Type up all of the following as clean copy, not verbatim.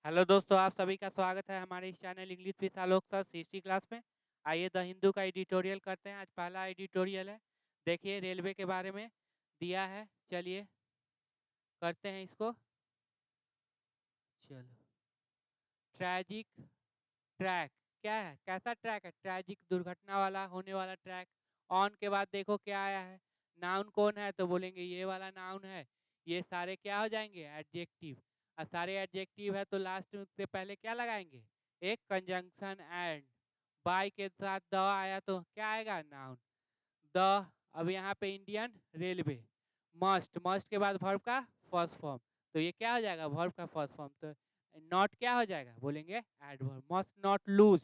Hello दोस्तों, आप सभी का स्वागत है हमारे इस channel English with Alok sir history class में। आइए द हिंदू का एडिटोरियल करते हैं। आज पहला एडिटोरियल है। देखिए रेलवे के बारे में दिया है। चलिए करते हैं इसको। चलो, ट्रैजिक ट्रैक क्या है? कैसा ट्रैक है? ट्रैजिक, दुर्घटना वाला, होने वाला ट्रैक। ऑन के बाद देखो क्या आया है। नाउन कौन है? तो बोलेंगे ये वाला नाउन है। ये सारे क्या हो जाएंगे? एडजेक्टिव। और सारे एडजेक्टिव है तो लास्ट में से पहले क्या लगाएंगे? एक कंजंक्शन एंड। बाय के साथ द आया तो क्या आएगा? Noun the. अब यहाँ पे इंडियन रेलवे। मस्ट, मस्ट के बाद वर्ब का फर्स्ट फॉर्म। तो ये क्या हो जाएगा? वर्ब का फर्स्ट फॉर्म। तो नॉट क्या हो जाएगा? बोलेंगे एडवर्ब। मस्ट नॉट लूज,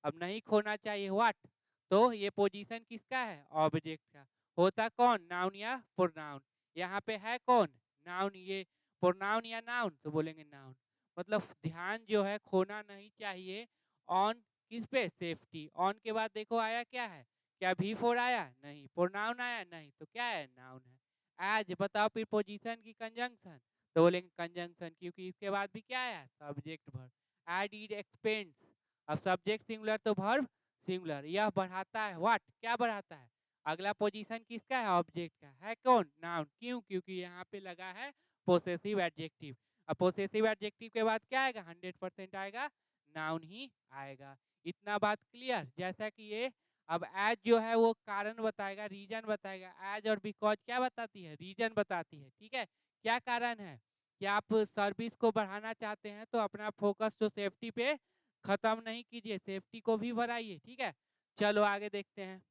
अब नहीं खोना चाहिए। व्हाट? तो ये पोजीशन किसका है? ऑब्जेक्ट का। होता कौन? नाउन या प्रोनाउन? यहाँ पे है कौन? नाउन। ये प्रोनाउन या नाउन? तो बोलेंगे नाउन। मतलब ध्यान जो है खोना नहीं चाहिए। ऑन किस पे? सेफ्टी। ऑन के बाद देखो आया क्या है? क्या V4 आया? नहीं। प्रोनाउन आया? नहीं। तो क्या है? नाउन है। एज बताओ फिर पोजीशन की कंजंक्शन? तो बोलेंगे कंजंक्शन, क्योंकि इसके बाद भी क्या आया? Subject verb. एड इड एक्सपेंड्स। अब सब्जेक्ट सिंगुलर तो वर्ब सिंगुलर। यह बढ़ाता है। व्हाट? क्या बढ़ाता है? अगला पोजीशन किसका है? ऑब्जेक्ट का है। कौन? नाउन। क्यों? क्योंकि यहाँ पे लगा है पोसेसिव एडजेक्टिव। अब पोसेसिव एडजेक्टिव के बाद क्या आएगा? 100% आएगा, नाउन ही आएगा। इतना बात क्लियर? जैसा कि ये अब एज जो है वो कारण बताएगा, रीजन बताएगा। एज और बिकॉज क्या बताती है? रीजन बताती है। ठीक है, क्या कारण है? कि आप सर्विस को बढ़ाना चाहते हैं तो अपना फोकस जो सेफ्टी पे खत्म नहीं कीजिए, सेफ्टी को भी बढ़ाइए। ठीक है, चलो आगे देखते हैं।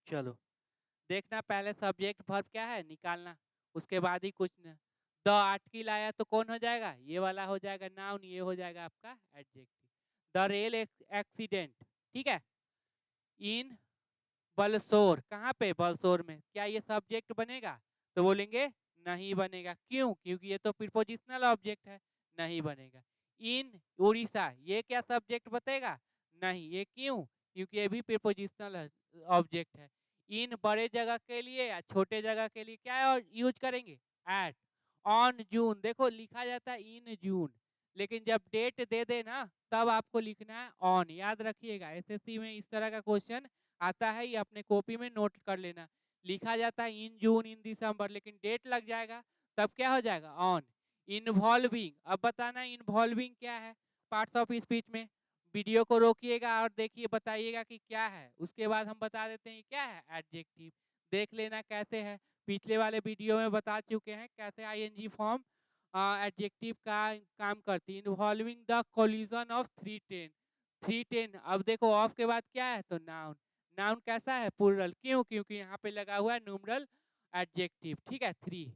चलो देखना, पहले सब्जेक्ट वर्ब क्या है निकालना, उसके बाद ही कुछ न। द आर्टिकल आया तो कौन हो जाएगा? ये वाला हो जाएगा नाउन, ये हो जाएगा आपका एडजेक्टिव। द रेल एक्सीडेंट, ठीक है, इन बलसोर। कहाँ पे? बलसोर में। क्या ये सब्जेक्ट बनेगा? तो बोलेंगे नहीं बनेगा। क्यों? क्योंकि ये तो प्रीपोजिशनल ऑब्जेक्ट है, नहीं बनेगा। इन उड़ीसा, ये क्या सब्जेक्ट बतेगा? नहीं। ये क्यों? क्योंकि ये भी प्रीपोजिशनल ऑब्जेक्ट है। इन बड़े जगह के लिए या छोटे जगह के लिए क्या यूज करेंगे? एट। ऑन जून, देखो लिखा जाता है इन जून, लेकिन जब डेट दे दे ना तब आपको लिखना है ऑन। याद रखिएगा, एसएससी में इस तरह का क्वेश्चन आता है, ये अपने कॉपी में नोट कर लेना। लिखा जाता है इन जून, इन दिसंबर, लेकिन डेट लग जाएगा तब क्या हो जाएगा? ऑन। इन्वॉल्विंग, अब बताना इन्वॉल्विंग क्या है पार्ट्स ऑफ स्पीच में। वीडियो को रोकिएगा और देखिए, बताइएगा कि क्या है, उसके बाद हम बता देते हैं क्या है। एडजेक्टिव देख लेना कैसे है, पिछले वाले वीडियो में बता चुके हैं कैसे आईएनजी फॉर्म एडजेक्टिव का काम करती है। Involving the collision of three train. Three train, अब देखो ऑफ के बाद क्या है? तो नाउन। नाउन कैसा है? प्लूरल। क्यों? क्योंकि यहाँ पे लगा हुआ है न्यूमरल एडजेक्टिव। ठीक है, थ्री।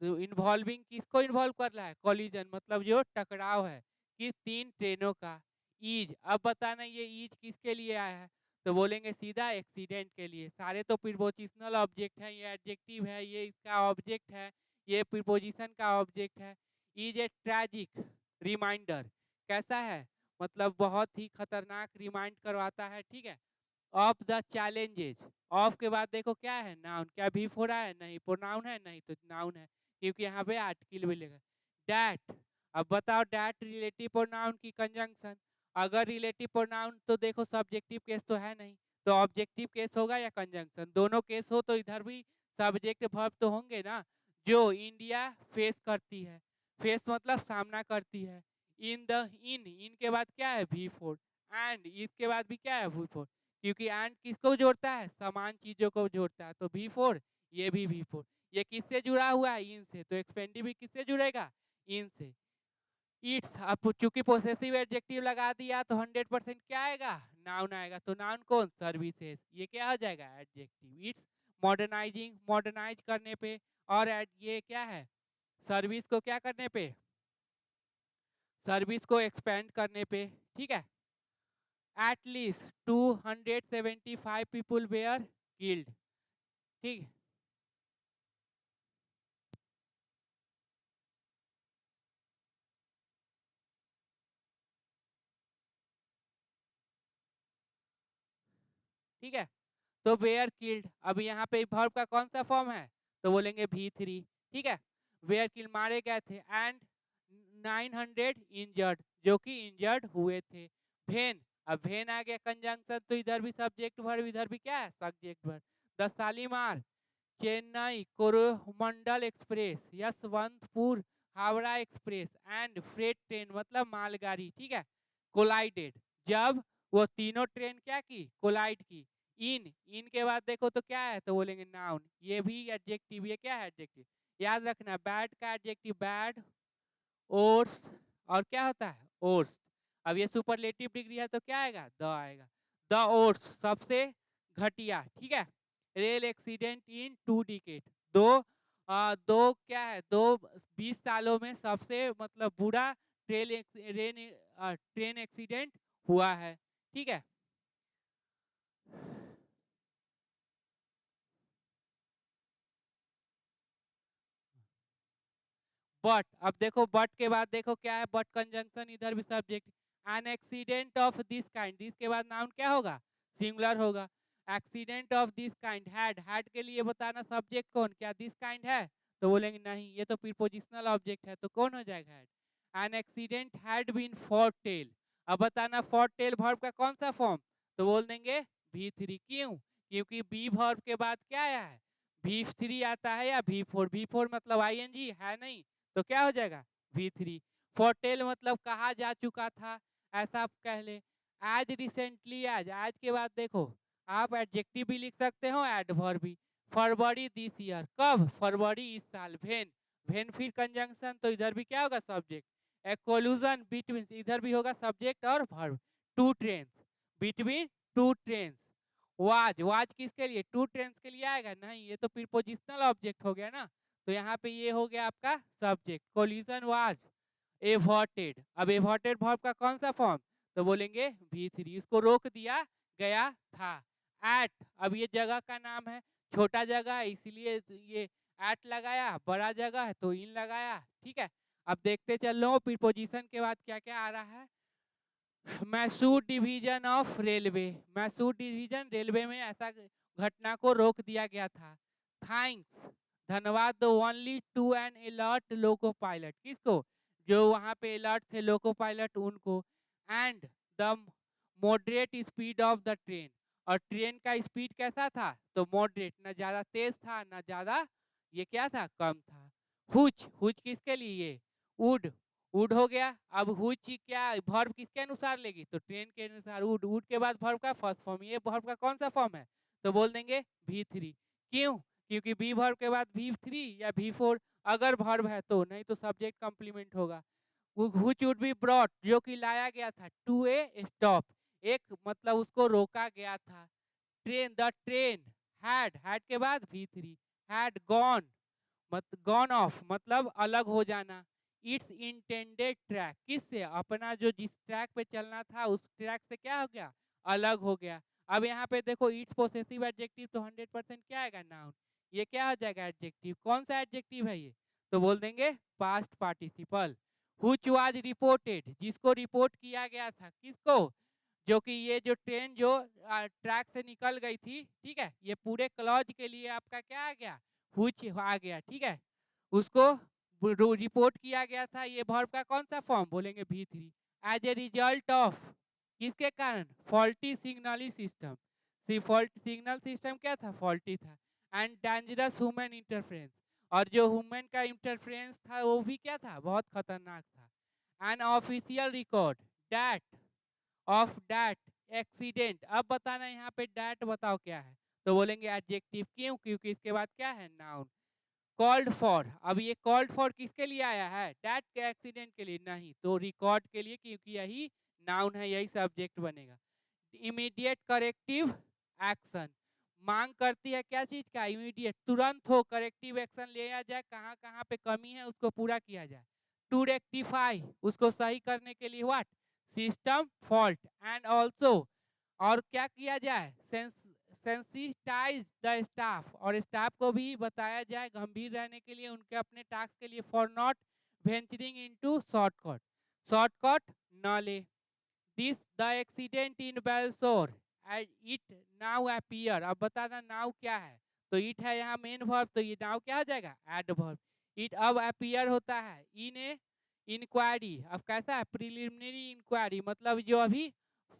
तो इन्वॉल्विंग किसको इन्वॉल्व कर रहा है? कॉलिजन, मतलब जो टकराव है कि तीन ट्रेनों का। ईज, अब बताना ये ईज किसके लिए आया है? तो बोलेंगे सीधा एक्सीडेंट के लिए। सारे तो प्रीपोजिशनल ऑब्जेक्ट है, ये एडजेक्टिव है, ये इसका ऑब्जेक्ट है, ये प्रीपोजिशन का ऑब्जेक्ट है। इज ए ट्रैजिक रिमाइंडर, कैसा है? मतलब बहुत ही खतरनाक रिमाइंड करवाता है। ठीक है, ऑफ द चैलेंजेस। ऑफ के बाद देखो क्या है? नाउन। क्या V4 है? नहीं। प्रोनाउन है? नहीं। तो नाउन है, क्योंकि यहाँ पे आर्टिकल भी लेगा। डैट, अब बताओ डैट रिलेटिव प्रोनाउन की कंजंक्शन। अगर रिलेटिव प्रोनाउन तो देखो सब्जेक्टिव केस तो है नहीं, तो ऑब्जेक्टिव केस होगा या कंजंक्शन? दोनों केस हो तो इधर भी सब्जेक्ट वर्ब तो होंगे ना। जो इंडिया फेस करती है, फेस मतलब सामना करती है। इन द, इन के बाद क्या है? V4। एंड इसके बाद भी क्या है? V4। क्योंकि एंड किसको जोड़ता है? समान चीजों को जोड़ता है, तो V4। ये भी V4। ये किससे जुड़ा हुआ है? इन से। तो एक्सपेंडिव भी किससे जुड़ेगा? इन से। इट्स, अब चूंकि पोसेसिव एडजेक्टिव लगा दिया तो 100% क्या आएगा? नाउन आएगा। तो नाउन कौन? सर्विसेज। ये क्या हो जाएगा? एडजेक्टिव। इट्स मॉडर्नाइजिंग, मॉडर्नाइज करने पे। और ये क्या है? सर्विस को क्या करने पे? सर्विस को एक्सपेंड करने पे। ठीक है, एटलीस्ट 275 पीपुल वेयर किल्ड। ठीक। ठीक है। तो वेयर किल्ड, अब यहाँ पे वर्ब का कौन सा फॉर्म है, तो बोलेंगे V3, ठीक है। वेयर किल्ड मारे गए थे, एंड 900 इंजर्ड, जो कि इंजर्ड हुए थे। भेन, अब भेन आ गया कंजंक्शन, तो इधर भी सब्जेक्ट वर्ब, इधर भी क्या है subject verb. The Shalimar, Chennai Coromandel Express, Yesvantpur Howrah Express and freight train मतलब मालगाड़ी, ठीक है, कोलाइडेड, जब वो तीनों ट्रेन क्या की, कोलाइड की। इन के बाद देखो तो क्या है, तो बोलेंगे नाउन, ये भी एडजेक्टिव, ये क्या है एडजेक्टिव, याद रखना बैड का एडजेक्टिव बैड, ओर्स, और क्या होता है ओर्स। अब ये सुपरलेटिव डिग्री है तो क्या आएगा, द आएगा। द ओर्स सबसे घटिया, ठीक है। रेल एक्सीडेंट इन 2 डिकेड, दो क्या है, 20 सालों में सबसे मतलब बुरा ट्रेन एक्सीडेंट हुआ है, ठीक है। बट, अब देखो बट के बाद देखो क्या है, बट कंजंक्शन, इधर भी subject. An accident of this kind, this के बाद नाउन क्या होगा, सिंगुलर होगा। Accident of this kind, had के लिए बताना सब्जेक्ट कौन, क्या दिस काइंड है, तो बोलेंगे नहीं, ये तो प्रीपोजिशनल ऑब्जेक्ट है, तो कौन हो जाएगा had. An accident had been foretold, अब बताना फॉर टेल वर्ब का कौन सा फॉर्म, तो बोल देंगे V3, क्यों, क्योंकि बी वर्ब के बाद क्या आया है, V3 आता है या V4, V4 मतलब ING है नहीं, तो क्या हो जाएगा V3। फोरटेल मतलब कहा जा चुका था, ऐसा आप कह ले। आज रिसेंटली, आज के बाद देखो आप एडजेक्टिव भी लिख सकते हो, एडवर्ब भी। फरवरी दिस ईयर, कब, फरवरी इस साल। भेन, भेन फिर कंजंक्शन, तो इधर भी क्या होगा सब्जेक्ट। ए कोल्यूजन बिटवीन, इधर भी होगा सब्जेक्ट और verb. Two trains, between two trains. Was, was किसके लिए, टू ट्रेन्स के लिए आएगा, नहीं ये तो प्रीपोजिशनल ऑब्जेक्ट हो गया ना, तो यहाँ पे ये हो गया आपका सब्जेक्ट। कोलिजन वाज एवर्टेड, अब एवर्टेड वर्ब का कौन सा फॉर्म, तो बोलेंगे V3, इसको रोक दिया गया था। एट, अब ये जगह का नाम है, छोटा जगह है इसलिए ये एट लगाया, बड़ा जगह है तो इन लगाया, ठीक है। अब देखते चल लो प्रीपोजिशन के बाद क्या क्या आ रहा है। Mysore division of railway, Mysore division railway में ऐसा घटना को रोक दिया गया था। थैंक्स, धन्यवाद, only to an alert loco pilot, किसको, जो वहां पे अलर्ट थे लोको पायलट उनको। And the moderate speed of the train, और ट्रेन का स्पीड कैसा था, तो मॉडरेट, ना ज्यादा तेज था ना ज्यादा ये क्या था कम था। हुच, हुच किसके लिए, वुड, वुड हो गया। अब हुच क्या वर्ब किसके अनुसार लेगी, तो ट्रेन के अनुसार वुड, वुड के बाद वर्ब का फर्स्ट फॉर्म, ये वर्ब का कौन सा फॉर्म है, तो बोल देंगे V3, क्यों, क्योंकि बी वर्ब के बाद V3 या V4 अगर वर्ब है तो, नहीं तो सब्जेक्ट कंप्लीमेंट होगा। व्हिच वुड बी ब्रॉट, जो कि लाया गया था, टू ए स्टॉप, एक मतलब उसको रोका गया था। ट्रेन, द ट्रेन हैड के बाद V3, हैड गॉन मत गॉन ऑफ मतलब अलग हो जाना। इट्स इंटेंडेड ट्रैक, किससे, अपना जो जिस ट्रैक पे चलना था उस ट्रैक से क्या हो गया, अलग हो गया। अब यहाँ पे देखो इट्स पोसेसिव एडजेक्टिव, तो 100% क्या आएगा, नाउन, ये क्या हो जाएगा एडजेक्टिव, कौन सा एडजेक्टिव है ये, तो बोल देंगे पास्ट पार्टिसिपल। हुच वाज रिपोर्टेड, जिसको रिपोर्ट किया गया था, किसको, जो कि ये जो ट्रेन जो ट्रैक से निकल गई थी, ठीक है, ये पूरे क्लॉज के लिए आपका क्या आ गया, हुच आ गया, ठीक है, उसको रिपोर्ट किया गया था, ये वर्ब का कौन सा फॉर्म, बोलेंगे V3। As a result of, किसके कारण, faulty signal system, fault signal system क्या था, फॉल्टी था। एंड डेंजरस ह्यूमन इंटरफेरेंस, और जो ह्यूमन का इंटरफेरेंस था वो भी क्या था, बहुत खतरनाक था। An official record that of that accident, अब बताना यहाँ पे डैट बताओ क्या है, तो बोलेंगे एडजेक्टिव, क्यों, क्योंकि इसके बाद क्या है, नाउन। कॉल्ड फॉर, अब ये कॉल्ड फॉर किसके लिए आया है, डैट के एक्सीडेंट के लिए नहीं, तो रिकॉर्ड के लिए, क्योंकि यही नाउन है, यही सब्जेक्ट बनेगा। इमीडिएट करेक्टिव एक्शन, मांग करती है क्या चीज का, इमीडिएट, तुरंत हो करेक्टिव एक्शन लिया जाए, कहाँ कहाँ पे कमी है उसको पूरा किया जाए। टू रेक्टिफाई, उसको सही करने के लिए what, system fault. And also, और क्या किया जाए, सेंसिटाइज द स्टाफ, और स्टाफ को भी बताया जाए गंभीर रहने के लिए उनके अपने टास्क के लिए। For not venturing into shortcut, shortcut न ले। This the accident in Balasore it now appear. अब बताना नाउ क्या है, तो इट है यहाँ मेन वर्ब, तो ये नाउ क्या हो जाएगा, एडवर्ब। इट अब अपीयर होता है इन ए इंक्वायरी। अब कैसा है, प्रिलिमिनरी इंक्वायरी, मतलब जो अभी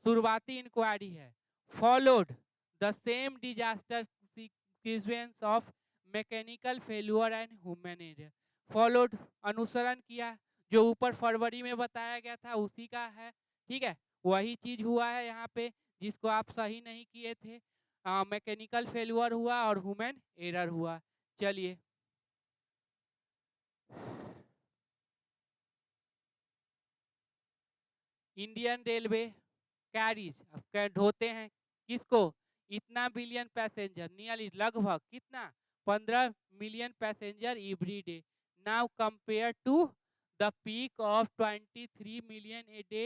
शुरुआती इंक्वायरी है। Followed the same disaster sequence of mechanical failure and human error. Followed अनुसरण किया, जो ऊपर फरवरी में बताया गया था उसी का है, ठीक है। वही चीज हुआ है यहाँ पे जिसको आप सही नहीं किए थे। मैकेनिकल फेल्यूर हुआ और ह्यूमन एरर हुआ। चलिए, इंडियन रेलवे कैरीज ढोते हैं किसको, इतना बिलियन पैसेंजर, नियरली लगभग कितना 15 million passenger every day. Now compare to the peak of 23 million a day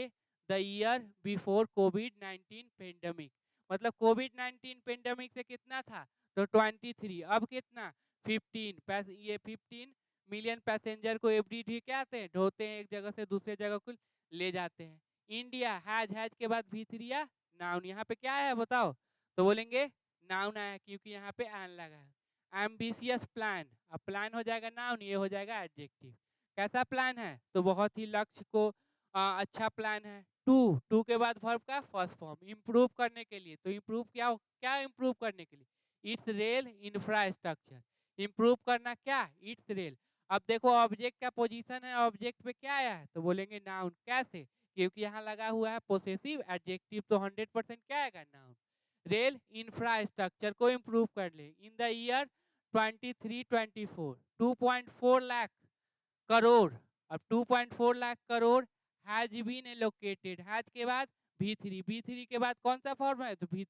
the year before covid 19 pandemic. मतलब कोविड 19 पेंडेमिक से कितना था, तो 23, अब कितना 15। ये 15 मिलियन पैसेंजर को एवरी डे क्या आते हैं, ढोते हैं, एक जगह से दूसरे जगह को ले जाते हैं। इंडिया हैज के बाद भीतरिया नाउन, यहाँ पे क्या है बताओ, तो बोलेंगे नाउन आया क्योंकि यहाँ पे एन लगा है। एम्बिशियस प्लान, अब प्लान हो जाएगा नाउन, ये हो जाएगा एडजेक्टिव। कैसा प्लान है, तो बहुत ही लक्ष्य को अच्छा प्लान है। टू के बाद वर्ब का फर्स्ट फॉर्म, इंप्रूव करने के लिए, तो इंप्रूव क्या क्या इंप्रूव करने के लिए, इट्स रेल इंफ्रास्ट्रक्चर। इंप्रूव करना क्या, इट्स रेल। अब देखो ऑब्जेक्ट का पोजीशन है, ऑब्जेक्ट पे क्या आया है, तो बोलेंगे नाउन। कैसे, क्योंकि यहाँ लगा हुआ है पोसेसिव एडजेक्टिव, तो 100% क्या आएगा, नाउन। रेल इंफ्रास्ट्रक्चर को इंप्रूव कर ले in the year 23-24, 2.4 lakh crore. अब 2.4 lakh crore has been allocated, has के बाद भी थ्री के बाद कौन सा फॉर्म है, तो भी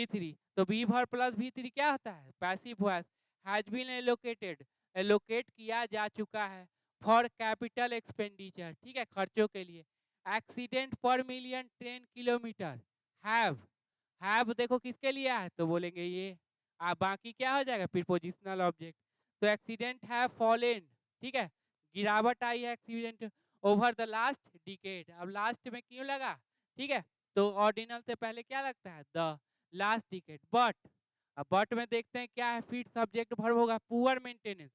थ्री तो बी भर प्लस भी थ्री क्या होता है, passive voice. Has been allocated, allocate किया जा चुका है। फॉर कैपिटल एक्सपेंडिचर, ठीक है, खर्चों के लिए। एक्सीडेंट पर मिलियन 10 किलोमीटर, हैव देखो किसके लिए है, तो बोलेंगे ये। बाकी क्या हो जाएगा, प्रीपोजिशनल ऑब्जेक्ट। तो एक्सीडेंट हैव फॉलेन, ठीक है, गिरावट आई है accident over the last decade. अब लास्ट में क्यों लगा, ठीक है, तो ऑर्डिनल से पहले क्या लगता है, द लास्ट डिकेड। बट, अब बट में देखते हैं क्या है, फिट सब्जेक्ट वर्ब होगा, poor maintenance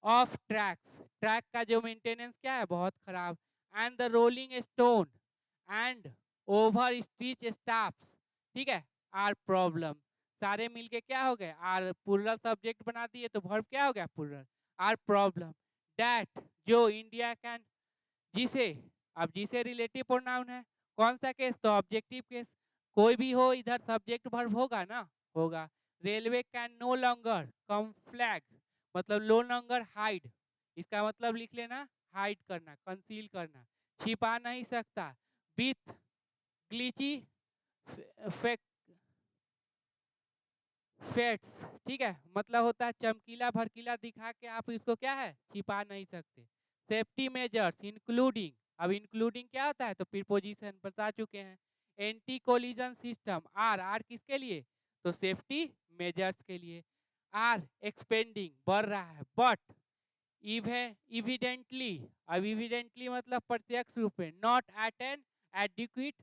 of tracks, track का जो मेंटेनेंस क्या है, बहुत खराब। And the rolling stone and over stretch staffs, ठीक है, आर प्रॉब्लम। सारे मिलके क्या हो गए, आर प्लूरल सब्जेक्ट बना दिए, तो वर्ब क्या हो गया, प्लूरल। आर प्रॉब्लम दैट, जो इंडिया कैन, जिसे, अब जिसे रिलेटिव प्रोनाउन है, कौन सा केस, तो ऑब्जेक्टिव केस। कोई भी हो इधर सब्जेक्ट वर्ब होगा ना, होगा। Railway can no longer camouflage, मतलब नो लॉन्गर हाइड, इसका मतलब लिख लेना, हाइड करना, कंसील करना, छिपा नहीं सकता। विथ ग्लीची फेट्स, ठीक है, मतलब होता है चमकीला भड़कीला दिखा के आप इसको क्या है, छिपा नहीं सकते। सेफ्टी मेजर्स इंक्लूडिंग, अब इंक्लूडिंग क्या होता है, तो प्रीपोजिशन बता चुके हैं। एंटी कोलिजन सिस्टम, आर किसके लिए, तो सेफ्टी मेजर्स के लिए। आर एक्सपेंडिंग, बढ़ रहा है। बट इविडेंटली, अब इविडेंटली मतलब प्रत्यक्ष रूप में, not at an adequate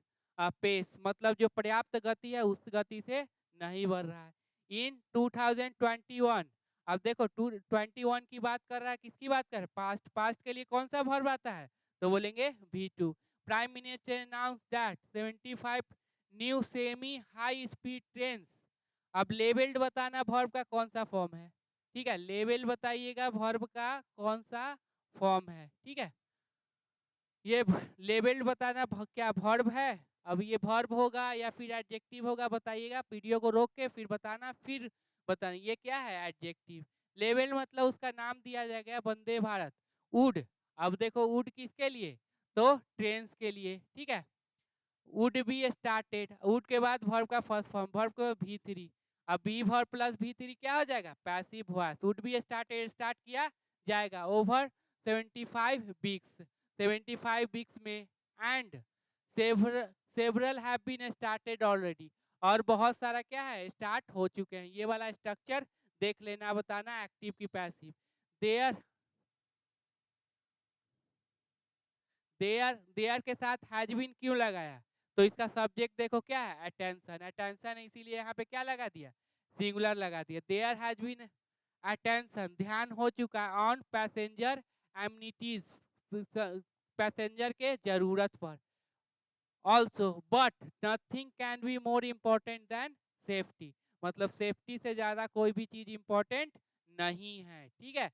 pace, मतलब जो पर्याप्त गति है उस गति से नहीं बढ़ रहा है। इन 2021, अब देखो 21 की बात कर रहा है, किसकी बात कर रहा है, पास्ट। पास्ट के लिए कौन सा वर्ब आता है, तो बोलेंगे V2। Prime minister announce that 75 new semi high speed train. अब लेवल्ड बताना वर्ब का कौन सा फॉर्म है, ठीक है, लेवल बताइएगा वर्ब का कौन सा फॉर्म है, ठीक है। ये लेवल्ड बताना क्या वर्ब है, अब ये वर्ब होगा या फिर एडजेक्टिव होगा, बताइएगा, वीडियो को रोक के फिर बताना, फिर बताना ये क्या है, एडजेक्टिव। लेवल मतलब उसका नाम दिया जाएगा, वंदे भारत। वुड, अब देखो वुड किसके लिए, तो ट्रेन्स के लिए, ठीक है। वुड बी स्टार्टेड, वुड के बाद वर्ब का फर्स्ट फॉर्म, वर्ब को भी3। अब बी वर्ब प्लस भी3 क्या हो जाएगा, passive voice. Would be started, start किया जाएगा ओवर 75 वीक्स, 75 वीक्स में। And several have been started already, और बहुत सारा क्या है, स्टार्ट हो चुके हैं। ये वाला स्ट्रक्चर देख लेना, बताना एक्टिव की पैसिव। देयर देयर देयर के साथ हैज बीन क्यों लगाया, तो इसका सब्जेक्ट देखो क्या है, अटेंशन। अटेंशन है इसीलिए यहाँ पे क्या लगा दिया, सिंगुलर लगा दिया। देयर हैज बीन अटेंशन, ध्यान हो चुका ऑन पैसेंजर एमिनिटीज, पैसेंजर के जरूरत पर। Also but nothing can be more important then safety, मतलब सेफ्टी से ज्यादा कोई भी चीज इंपॉर्टेंट नहीं है। ठीक है,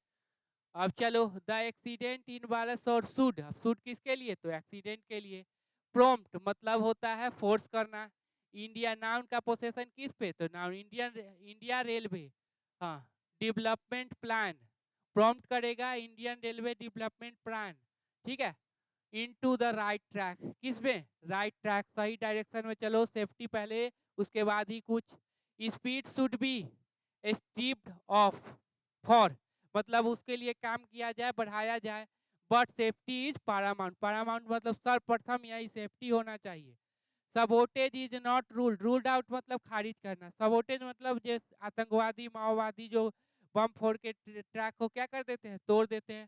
अब चलो the accident in Balasore should, should किसके लिए, तो एक्सीडेंट के लिए। प्रॉम्प्ट मतलब होता है फोर्स करना। इंडिया नाउन का पोसेशन किस पे, तो नाउन इंडियन, इंडिया रेलवे, हाँ, डेवलपमेंट प्लान, प्रॉम्प्ट करेगा इंडियन रेलवे डेवलपमेंट प्लान। ठीक है, इनटू द राइट ट्रैक, किस में, राइट ट्रैक, सही डायरेक्शन में चलो, सेफ्टी पहले उसके बाद ही कुछ। Speed should be steeped of for, मतलब उसके लिए काम किया जाए, बढ़ाया जाए। But safety is Paramount, Paramount मतलब सर्वप्रथम यही सेफ्टी होना चाहिए। Sabotage is not ruled, ruled out मतलब खारिज करना। सबोटेज मतलब जो आतंकवादी माओवादी जो बम फोड़ के ट्रैक को क्या कर देते हैं, तोड़ देते हैं।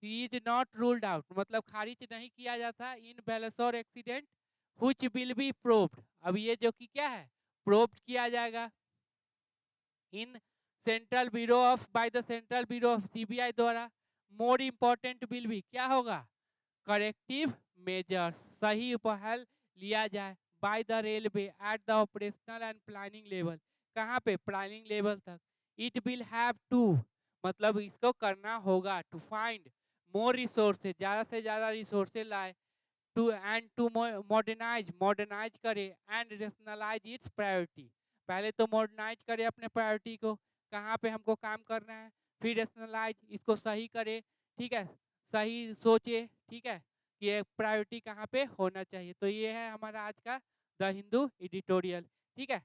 इज नॉट रूल्ड आउट मतलब खारिज नहीं किया जाता in Balasore accident which will be proved, अब ये जो कि क्या है, प्रूव्ड किया जाएगा in central bureau of, by the central bureau of, CBI द्वारा। मोर इंपॉर्टेंट विल बी, क्या होगा, करेक्टिव मेजर्स, सही पहल लिया जाए by the railway at the operational and planning level, कहाँ पे, प्लानिंग लेवल तक। इट विल हैव टू मतलब इसको करना होगा, टू फाइंड मोर रिसोर्सेज, ज़्यादा से ज़्यादा रिसोर्सेज लाए, to and to modernise, modernise करे एंड रेशनलाइज इट्स प्रायोरिटी, पहले तो मॉडर्नाइज करे अपने प्रायोरिटी को, कहाँ पे हमको काम करना है, फिर रेशनलाइज इसको सही करे। ठीक है, सही सोचे, ठीक है, कि प्रायोरिटी कहाँ पे होना चाहिए। तो ये है हमारा आज का द हिंदू एडिटोरियल। ठीक है।